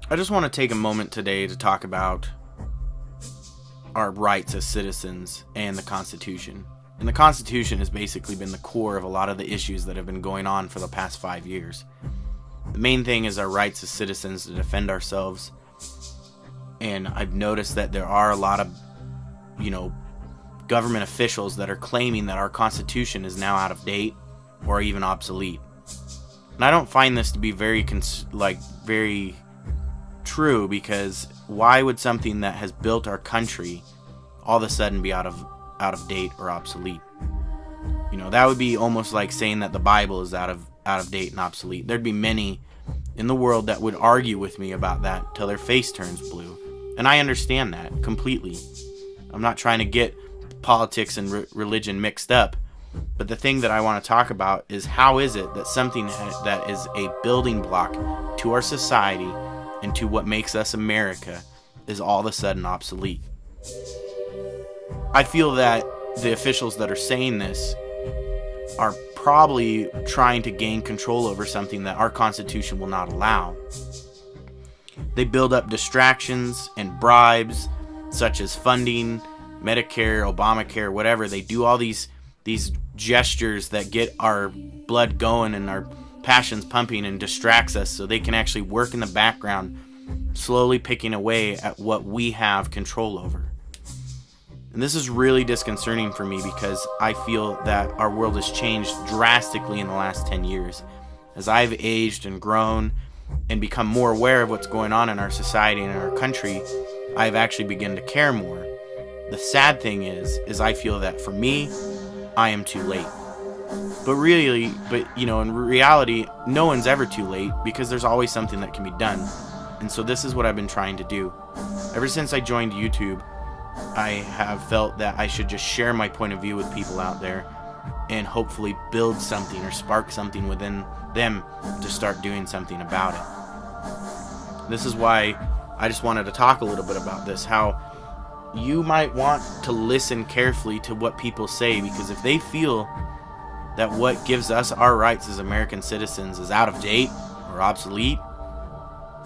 I just want to take a moment today to talk about our rights as citizens and the Constitution. And the Constitution has basically been the core of a lot of the issues that have been going on for the past 5 years. The main thing is our rights as citizens to defend ourselves. And I've noticed that there are a lot of, government officials that are claiming that our Constitution is now out of date or even obsolete. And I don't find this to be very true, because why would something that has built our country all of a sudden be out of date or obsolete? That would be almost like saying that the Bible is out of date and obsolete. There'd be many in the world that would argue with me about that till their face turns blue. And I understand that completely. I'm not trying to get politics and religion mixed up. But the thing that I want to talk about is, how is it that something that is a building block to our society and to what makes us America is all of a sudden obsolete? I feel that the officials that are saying this are probably trying to gain control over something that our Constitution will not allow. They build up distractions and bribes, such as funding, Medicare, Obamacare, whatever. They do all these gestures that get our blood going and our passions pumping and distracts us, so they can actually work in the background, slowly picking away at what we have control over. And this is really disconcerting for me, because I feel that our world has changed drastically in the last 10 years. As I've aged and grown and become more aware of what's going on in our society and in our country, I've actually begun to care more. The sad thing is I feel that for me, I am too late. But in reality, no one's ever too late, because there's always something that can be done. And so this is what I've been trying to do. Ever since I joined YouTube, I have felt that I should just share my point of view with people out there and hopefully build something or spark something within them to start doing something about it. This is why I just wanted to talk a little bit about this, how you might want to listen carefully to what people say, because if they feel that what gives us our rights as American citizens is out of date or obsolete,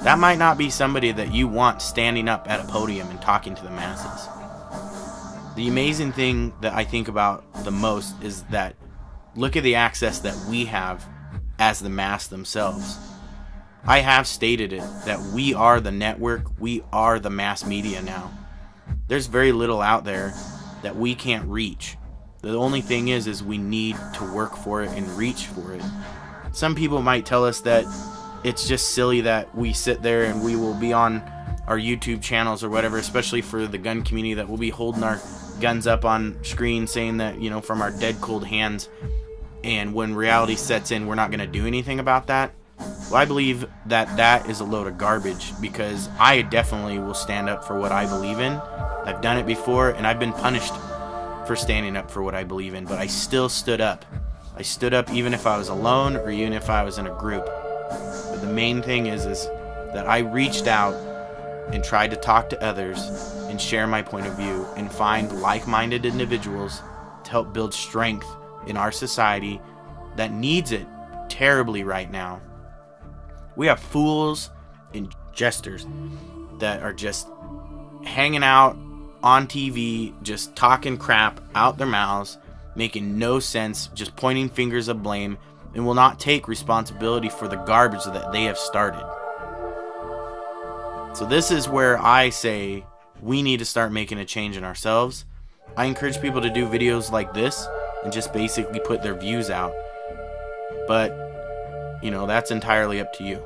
that might not be somebody that you want standing up at a podium and talking to the masses. The amazing thing that I think about the most is that look at the access that we have as the mass themselves. I have stated it, that we are the network, we are the mass media now. There's very little out there that we can't reach. The only thing is we need to work for it and reach for it. Some people might tell us that it's just silly that we sit there and we will be on our YouTube channels or whatever, especially for the gun community, that we'll be holding our guns up on screen saying that, from our dead cold hands, and when reality sets in, we're not going to do anything about that. Well, I believe that is a load of garbage, because I definitely will stand up for what I believe in. I've done it before, and I've been punished for standing up for what I believe in, but I still stood up. I stood up even if I was alone or even if I was in a group. But the main thing is that I reached out and tried to talk to others and share my point of view and find like-minded individuals to help build strength in our society that needs it terribly right now. We have fools and jesters that are just hanging out on TV, just talking crap out their mouths, making no sense, just pointing fingers of blame, and will not take responsibility for the garbage that they have started. So this is where I say we need to start making a change in ourselves. I encourage people to do videos like this and just basically put their views out. But, that's entirely up to you.